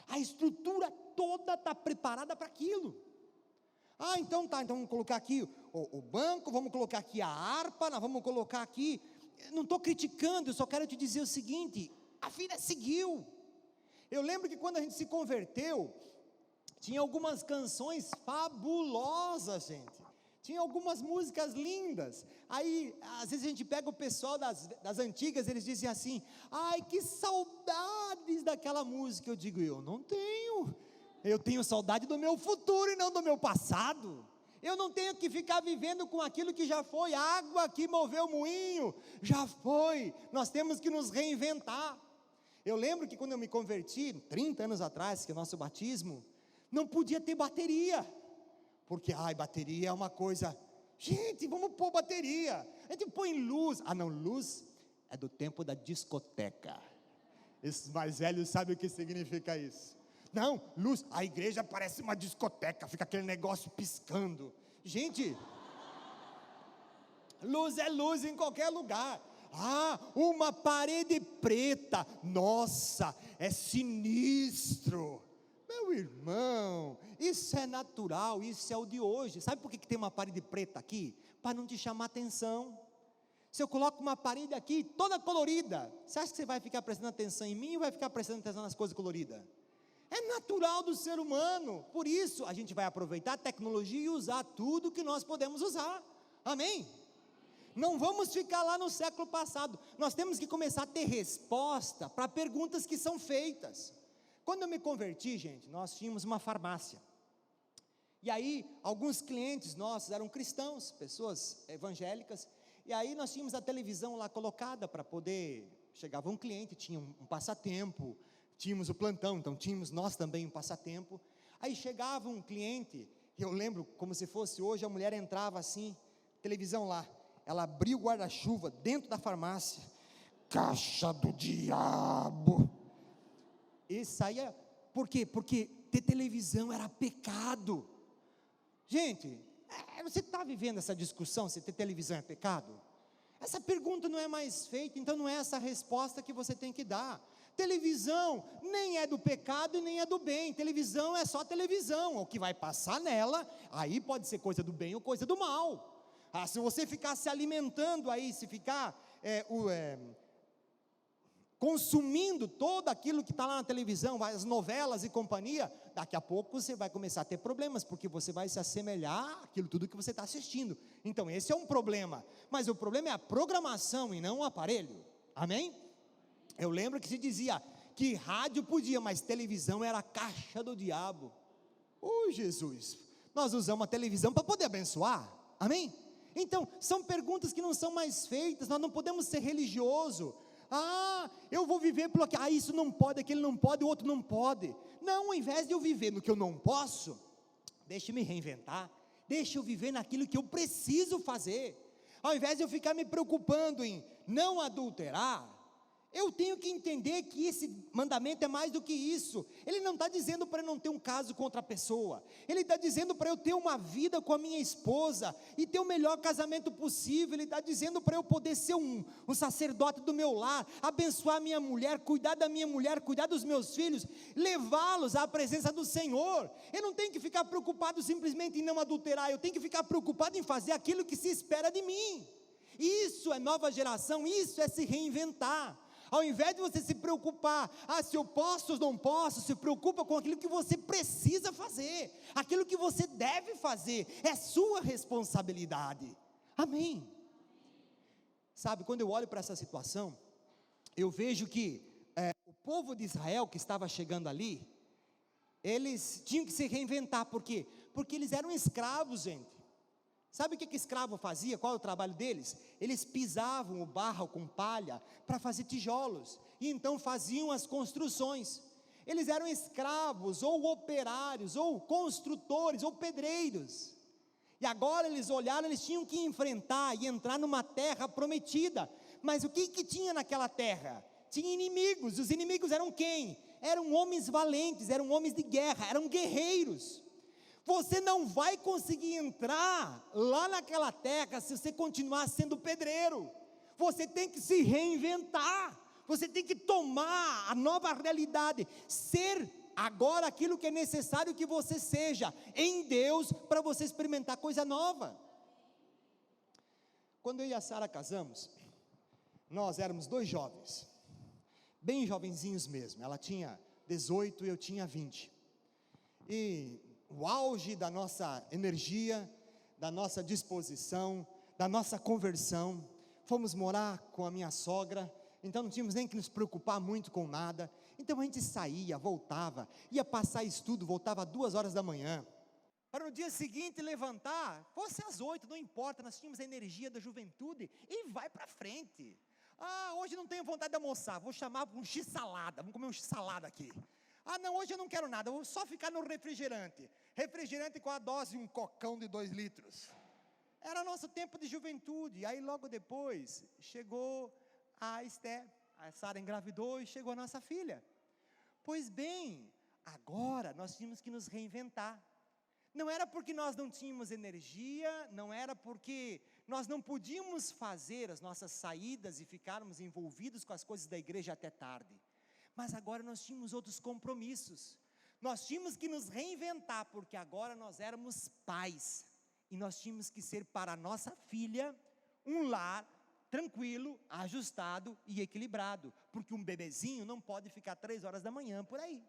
a estrutura toda está preparada para aquilo. Então vamos colocar aqui o banco, vamos colocar aqui a harpa, nós vamos colocar aqui, não estou criticando, eu só quero te dizer o seguinte, a vida seguiu. Eu lembro que quando a gente se converteu, tinha algumas canções fabulosas, gente, tinha algumas músicas lindas, aí às vezes a gente pega o pessoal das antigas, eles dizem assim, ai que saudades daquela música, eu digo, eu não tenho, Eu tenho saudade do meu futuro e não do meu passado. Eu não tenho que ficar vivendo com aquilo que já foi, água que moveu o moinho, já foi. Nós temos que nos reinventar. Eu lembro que quando eu me converti, 30 anos atrás, que é o nosso batismo, não podia ter bateria, porque, bateria é uma coisa, gente, vamos pôr bateria, a gente põe luz, não, luz é do tempo da discoteca, esses mais velhos sabem o que significa isso. Não, luz, a igreja parece uma discoteca, fica aquele negócio piscando, gente, luz é luz em qualquer lugar. Uma parede preta, nossa, é sinistro. Meu irmão, isso é natural, isso é o de hoje. Sabe por que tem uma parede preta aqui? Para não te chamar atenção. Se eu coloco uma parede aqui toda colorida, você acha que você vai ficar prestando atenção em mim ou vai ficar prestando atenção nas coisas coloridas? É natural do ser humano. Por isso a gente vai aproveitar a tecnologia e usar tudo que nós podemos usar. Amém? Não vamos ficar lá no século passado. Nós temos que começar a ter resposta para perguntas que são feitas. Quando eu me converti, gente, nós tínhamos uma farmácia. E aí, alguns clientes nossos eram cristãos, pessoas evangélicas. E aí nós tínhamos a televisão lá colocada para poder... Chegava um cliente, tinha um passatempo, tínhamos o plantão, então tínhamos nós também um passatempo. Aí chegava um cliente, eu lembro como se fosse hoje, a mulher entrava assim, televisão lá. Ela abriu o guarda-chuva dentro da farmácia, caixa do diabo, e saía, por quê? Porque ter televisão era pecado. Gente, você está vivendo essa discussão, se ter televisão é pecado? Essa pergunta não é mais feita, então não é essa a resposta que você tem que dar. Televisão nem é do pecado e nem é do bem, televisão é só televisão, o que vai passar nela, aí pode ser coisa do bem ou coisa do mal. Se você ficar se alimentando aí, se ficar consumindo todo aquilo que está lá na televisão, as novelas e companhia, daqui a pouco você vai começar a ter problemas, porque você vai se assemelhar àquilo tudo que você está assistindo. Então esse é um problema, mas o problema é a programação e não o aparelho. Amém? Eu lembro que se dizia que rádio podia, mas televisão era a caixa do diabo. Jesus, nós usamos a televisão para poder abençoar. Amém? Então, são perguntas que não são mais feitas, nós não podemos ser religioso. Eu vou viver pelo que, isso não pode, aquele não pode, o outro não pode. Não, ao invés de eu viver no que eu não posso, deixa eu me reinventar, deixa eu viver naquilo que eu preciso fazer. Ao invés de eu ficar me preocupando em não adulterar, eu tenho que entender que esse mandamento é mais do que isso. Ele não está dizendo para eu não ter um caso com outra pessoa, ele está dizendo para eu ter uma vida com a minha esposa, e ter o melhor casamento possível. Ele está dizendo para eu poder ser um sacerdote do meu lar, abençoar a minha mulher, cuidar da minha mulher, cuidar dos meus filhos, levá-los à presença do Senhor. Eu não tenho que ficar preocupado simplesmente em não adulterar, eu tenho que ficar preocupado em fazer aquilo que se espera de mim. Isso é nova geração, isso é se reinventar. Ao invés de você se preocupar, se eu posso ou não posso, se preocupa com aquilo que você precisa fazer, aquilo que você deve fazer, é sua responsabilidade. Amém? Sabe, quando eu olho para essa situação, eu vejo que o povo de Israel que estava chegando ali, eles tinham que se reinventar. Por quê? Porque eles eram escravos, gente. Sabe o que escravo fazia? Qual é o trabalho deles? Eles pisavam o barro com palha para fazer tijolos, e então faziam as construções. Eles eram escravos, ou operários, ou construtores, ou pedreiros. E agora eles olharam, eles tinham que enfrentar e entrar numa terra prometida. Mas o que tinha naquela terra? Tinha inimigos. Os inimigos eram quem? Eram homens valentes, eram homens de guerra, eram guerreiros. Você não vai conseguir entrar lá naquela terra se você continuar sendo pedreiro. Você tem que se reinventar, você tem que tomar a nova realidade, ser agora aquilo que é necessário que você seja em Deus, para você experimentar coisa nova. Quando eu e a Sara casamos, nós éramos 2 jovens, bem jovenzinhos mesmo. Ela tinha 18 e eu tinha 20, e o auge da nossa energia, da nossa disposição, da nossa conversão, fomos morar com a minha sogra, então não tínhamos nem que nos preocupar muito com nada. Então a gente saía, voltava, ia passar estudo, voltava 2 horas da manhã, para no dia seguinte levantar, fosse às 8, não importa, nós tínhamos a energia da juventude, e vai para frente. Hoje não tenho vontade de almoçar, vou chamar um x-salada, vamos comer um x-salada aqui. Não, hoje eu não quero nada, vou só ficar no refrigerante com a dose, um cocão de 2 litros. Era nosso tempo de juventude. Aí logo depois, chegou a Esther, a Sara engravidou e chegou a nossa filha. Pois bem, agora nós tínhamos que nos reinventar. Não era porque nós não tínhamos energia, não era porque nós não podíamos fazer as nossas saídas e ficarmos envolvidos com as coisas da igreja até tarde. Mas agora nós tínhamos outros compromissos. Nós tínhamos que nos reinventar, porque agora nós éramos pais. E nós tínhamos que ser para a nossa filha um lar tranquilo, ajustado e equilibrado. Porque um bebezinho não pode ficar 3 horas da manhã por aí.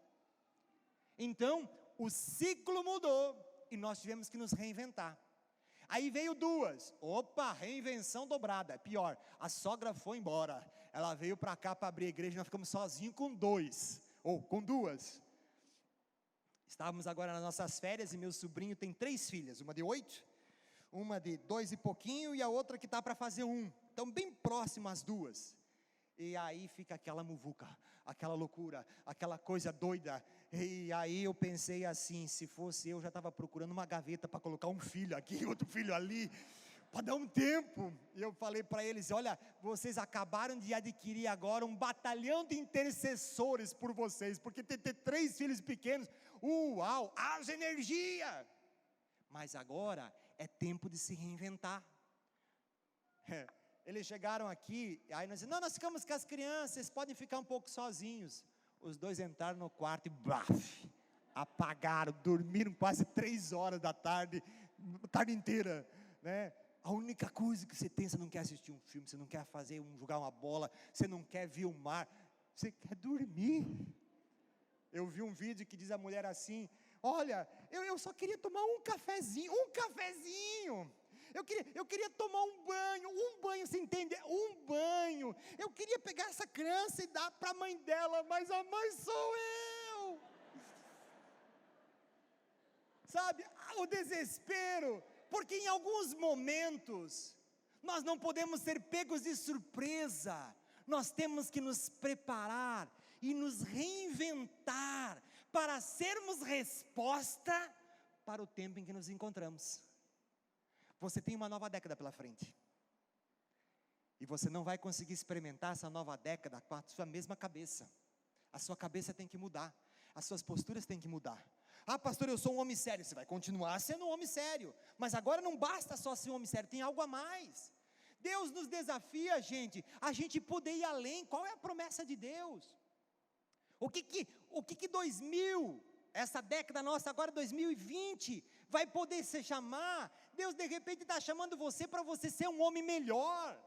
Então, o ciclo mudou e nós tivemos que nos reinventar. Aí veio 2, reinvenção dobrada, é pior, a sogra foi embora, ela veio para cá para abrir a igreja, nós ficamos sozinhos com 2, ou com 2, estávamos agora nas nossas férias, e meu sobrinho tem 3 filhas, uma de 8, uma de 2 e pouquinho, e a outra que está para fazer 1, então bem próximo as 2, e aí fica aquela muvuca, aquela loucura, aquela coisa doida, e aí eu pensei assim, se fosse eu já estava procurando uma gaveta para colocar um filho aqui, outro filho ali, para dar um tempo. E eu falei para eles, olha, vocês acabaram de adquirir agora um batalhão de intercessores por vocês, porque ter 3 filhos pequenos, uau, haja energia, mas agora é tempo de se reinventar. Eles chegaram aqui, aí nós dizemos, não, nós ficamos com as crianças, vocês podem ficar um pouco sozinhos. Os 2 entraram no quarto e apagaram, dormiram quase 3 horas da tarde, a tarde inteira, né? A única coisa que você tem, você não quer assistir um filme, você não quer jogar uma bola, você não quer ver o mar, você quer dormir. Eu vi um vídeo que diz a mulher assim, olha, eu só queria tomar um cafezinho, eu queria tomar um banho, você entende? Um banho, eu queria pegar essa criança e dar para a mãe dela, mas a mãe sou eu, sabe, o desespero, porque em alguns momentos, nós não podemos ser pegos de surpresa, nós temos que nos preparar, e nos reinventar, para sermos resposta, para o tempo em que nos encontramos. Você tem uma nova década pela frente, e você não vai conseguir experimentar essa nova década com a sua mesma cabeça. A sua cabeça tem que mudar, as suas posturas têm que mudar. Pastor, eu sou um homem sério. Você vai continuar sendo um homem sério, mas agora não basta só ser um homem sério, tem algo a mais. Deus nos desafia, a gente poder ir além. Qual é a promessa de Deus? O que 2000, essa década nossa agora 2020, vai poder se chamar? Deus de repente está chamando você para você ser um homem melhor,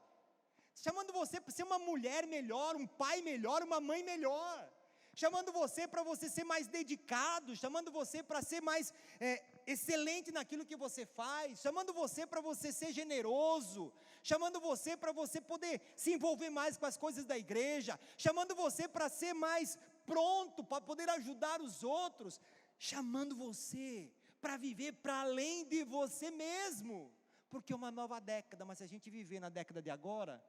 chamando você para ser uma mulher melhor, um pai melhor, uma mãe melhor, chamando você para você ser mais dedicado, chamando você para ser mais excelente naquilo que você faz, chamando você para você ser generoso, chamando você para você poder se envolver mais com as coisas da igreja, chamando você para ser mais pronto, para poder ajudar os outros, chamando você para viver para além de você mesmo, porque é uma nova década. Mas se a gente viver na década de agora,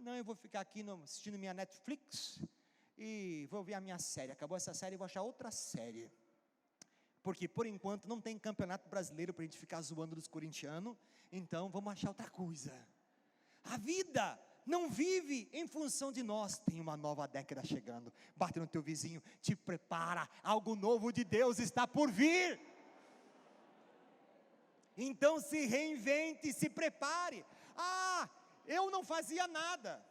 não, eu vou ficar aqui assistindo minha Netflix, e vou ver a minha série, acabou essa série, eu vou achar outra série, porque por enquanto não tem campeonato brasileiro para a gente ficar zoando dos corintianos, então vamos achar outra coisa. A vida não vive em função de nós, tem uma nova década chegando. Bate no teu vizinho, te prepara, algo novo de Deus está por vir. Então se reinvente, se prepare. Eu não fazia nada,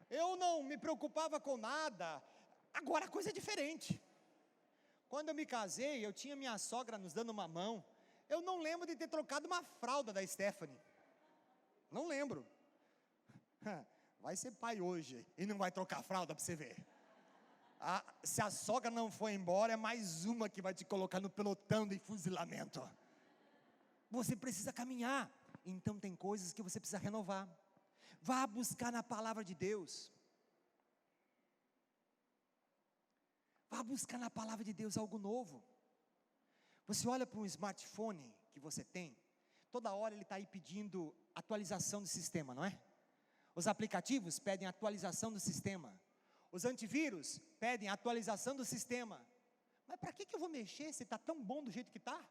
eu não me preocupava com nada, agora a coisa é diferente. Quando eu me casei, eu tinha minha sogra nos dando uma mão, eu não lembro de ter trocado uma fralda da Stephanie, não lembro. Vai ser pai hoje, e não vai trocar a fralda para você ver. Se a sogra não for embora, é mais uma que vai te colocar no pelotão de fuzilamento. Você precisa caminhar, então tem coisas que você precisa renovar. Vá buscar na palavra de Deus. Vá buscar na palavra de Deus algo novo. Você olha para um smartphone que você tem, toda hora ele está aí pedindo atualização do sistema, não é? Os aplicativos pedem atualização do sistema, os antivírus pedem atualização do sistema. Mas para que eu vou mexer se está tão bom do jeito que está?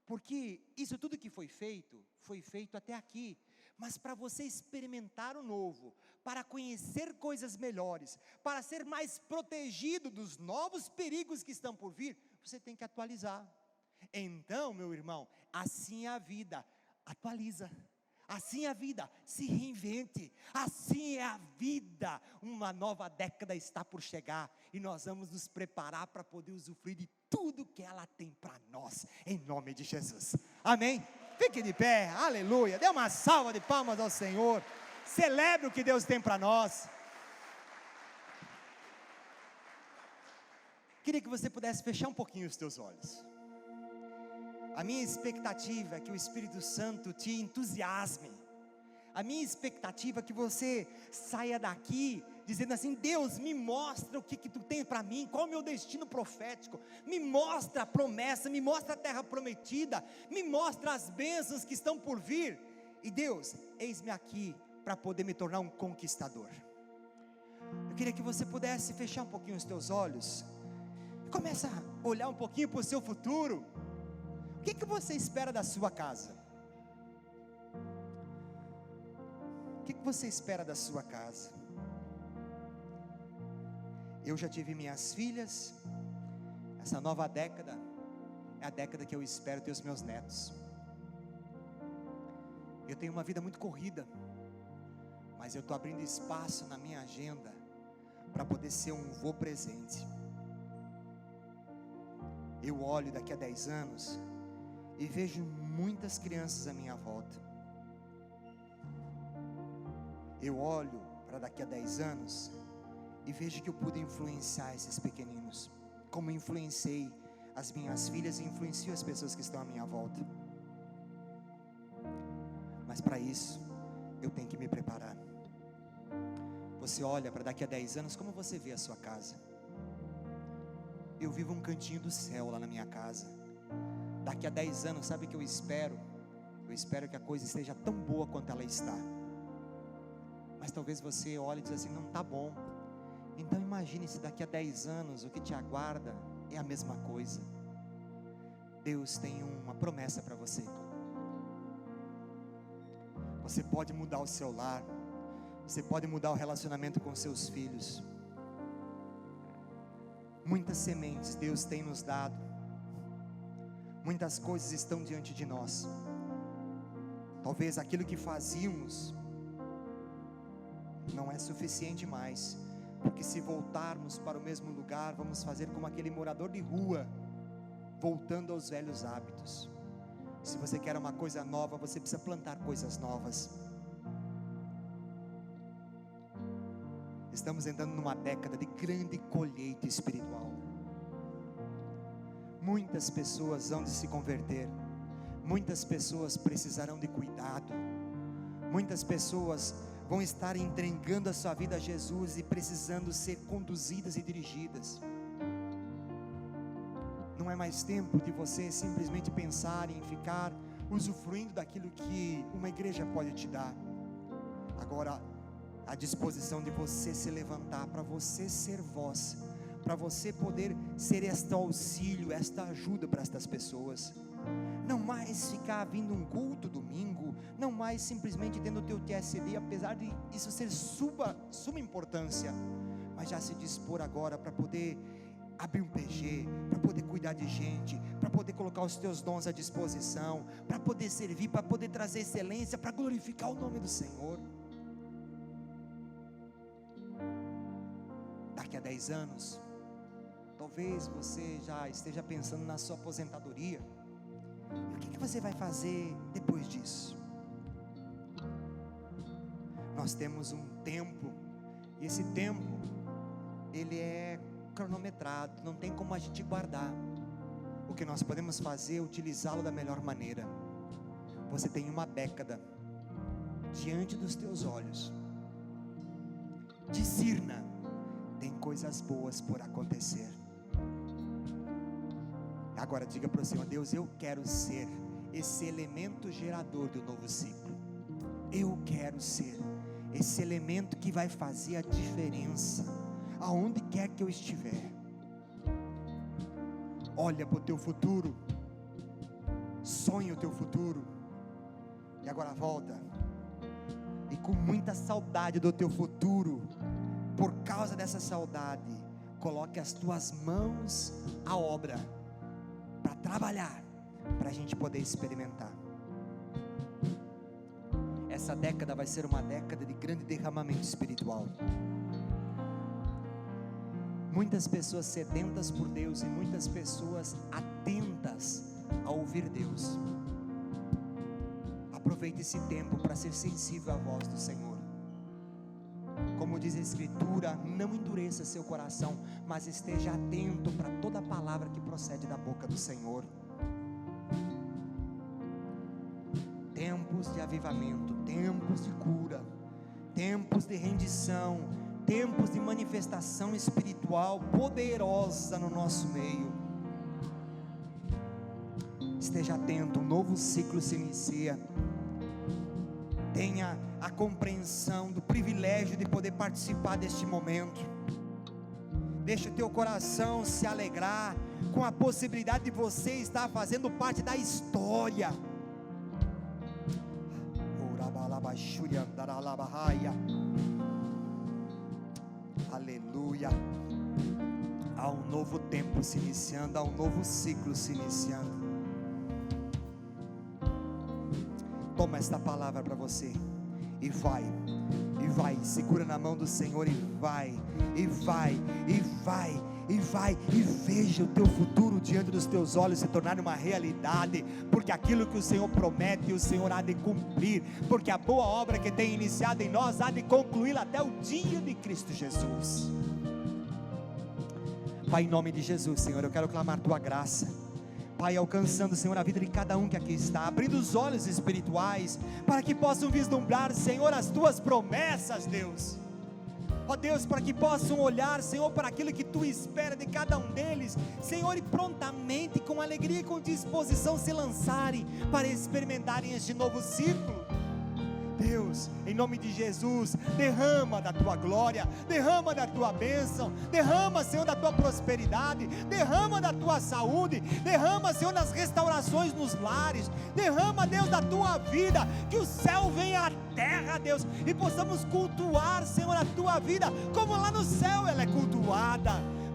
Porque isso tudo que foi feito até aqui, mas para você experimentar o novo, para conhecer coisas melhores, para ser mais protegido dos novos perigos que estão por vir, você tem que atualizar. Então, meu irmão, assim é a vida, atualiza. Assim é a vida, se reinvente. Assim é a vida. Uma nova década está por chegar e nós vamos nos preparar para poder usufruir de tudo que ela tem para nós, em nome de Jesus, amém? Fique de pé, aleluia, dê uma salva de palmas ao Senhor, celebre o que Deus tem para nós. Queria que você pudesse fechar um pouquinho os teus olhos. A minha expectativa é que o Espírito Santo te entusiasme. A minha expectativa é que você saia daqui dizendo assim: Deus, me mostra o que tu tem para mim, qual é o meu destino profético, me mostra a promessa, me mostra a terra prometida, me mostra as bênçãos que estão por vir. E Deus, eis-me aqui para poder me tornar um conquistador. Eu queria que você pudesse fechar um pouquinho os teus olhos e começa a olhar um pouquinho para o seu futuro. O que você espera da sua casa? O que você espera da sua casa? Eu já tive minhas filhas. Essa nova década é a década que eu espero ter os meus netos. Eu tenho uma vida muito corrida, mas eu estou abrindo espaço na minha agenda para poder ser um vô presente. Eu olho daqui a 10 anos e vejo muitas crianças à minha volta. Eu olho para daqui a 10 anos e vejo que eu pude influenciar esses pequeninos, como influenciei as minhas filhas e influencio as pessoas que estão à minha volta. Mas para isso, eu tenho que me preparar. Você olha para daqui a 10 anos, como você vê a sua casa? Eu vivo um cantinho do céu lá na minha casa. Daqui a 10 anos, sabe o que eu espero? Eu espero que a coisa esteja tão boa quanto ela está. Mas talvez você olhe e diz assim: não está bom. Então imagine se daqui a 10 anos o que te aguarda é a mesma coisa. Deus tem uma promessa para você. Você pode mudar o seu lar, você pode mudar o relacionamento com seus filhos. Muitas sementes Deus tem nos dado, muitas coisas estão diante de nós. Talvez aquilo que fazíamos não é suficiente mais, porque se voltarmos para o mesmo lugar, vamos fazer como aquele morador de rua, voltando aos velhos hábitos. Se você quer uma coisa nova, você precisa plantar coisas novas. Estamos entrando numa década de grande colheita espiritual. Muitas pessoas vão de se converter, muitas pessoas precisarão de cuidado, muitas pessoas vão estar entregando a sua vida a Jesus e precisando ser conduzidas e dirigidas. Não é mais tempo de você simplesmente pensar em ficar usufruindo daquilo que uma igreja pode te dar. Agora, a disposição de você se levantar, para você ser voz, para você poder ser este auxílio, esta ajuda para estas pessoas. Não mais ficar vindo um culto domingo, não mais simplesmente tendo o teu TSD, apesar de isso ser suma importância, mas já se dispor agora para poder abrir um PG, para poder cuidar de gente, para poder colocar os teus dons à disposição, para poder servir, para poder trazer excelência, para glorificar o nome do Senhor. Daqui a 10 anos, talvez você já esteja pensando na sua aposentadoria. E o que você vai fazer depois disso? Nós temos um tempo, e esse tempo, ele é cronometrado, não tem como a gente guardar. O que nós podemos fazer é utilizá-lo da melhor maneira. Você tem uma década diante dos teus olhos. Discirna, tem coisas boas por acontecer. Agora diga para o Senhor: Deus, eu quero ser esse elemento gerador do novo ciclo. Eu quero ser esse elemento que vai fazer a diferença, aonde quer que eu estiver. Olha para o teu futuro, sonha o teu futuro, e agora volta, e com muita saudade do teu futuro, por causa dessa saudade, coloque as tuas mãos à obra, para trabalhar, para a gente poder experimentar. Essa década vai ser uma década de grande derramamento espiritual. Muitas pessoas sedentas por Deus e muitas pessoas atentas a ouvir Deus. Aproveite esse tempo para ser sensível à voz do Senhor. Como diz a Escritura, não endureça seu coração, mas esteja atento para toda palavra que procede da boca do Senhor. Tempos de avivamento, tempos de cura, tempos de rendição, tempos de manifestação espiritual poderosa no nosso meio. Esteja atento, um novo ciclo se inicia. Tenha a compreensão do privilégio de poder participar deste momento. Deixa o teu coração se alegrar com a possibilidade de você estar fazendo parte da história. Aleluia. Há um novo tempo se iniciando, há um novo ciclo se iniciando. Toma esta palavra para você e vai, segura na mão do Senhor e vai, e veja o teu futuro diante dos teus olhos se tornar uma realidade, porque aquilo que o Senhor promete, o Senhor há de cumprir, porque a boa obra que tem iniciado em nós há de concluí-la até o dia de Cristo Jesus. Pai, em nome de Jesus, Senhor, eu quero clamar tua graça, Pai, alcançando, Senhor, a vida de cada um que aqui está, abrindo os olhos espirituais, para que possam vislumbrar, Senhor, as tuas promessas, Deus. Ó Deus, para que possam olhar, Senhor, para aquilo que tu espera de cada um deles, Senhor, e prontamente, com alegria e com disposição se lançarem para experimentarem este novo ciclo. Deus, em nome de Jesus, derrama da tua glória, derrama da tua bênção, derrama, Senhor, da tua prosperidade, derrama da tua saúde, derrama, Senhor, das restaurações nos lares, derrama, Deus, da tua vida, que o céu venha à terra, Deus, e possamos cultuar, Senhor, a tua vida, como lá no céu ela é cultuada.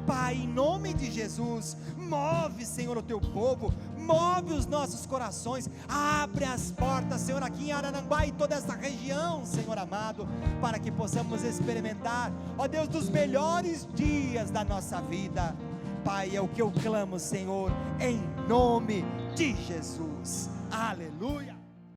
Pai, em nome de Jesus, move, Senhor, o teu povo, move os nossos corações, abre as portas, Senhor, aqui em Araranguá e toda essa região, Senhor amado, para que possamos experimentar, ó Deus, dos melhores dias da nossa vida. Pai, é o que eu clamo, Senhor, em nome de Jesus. Aleluia.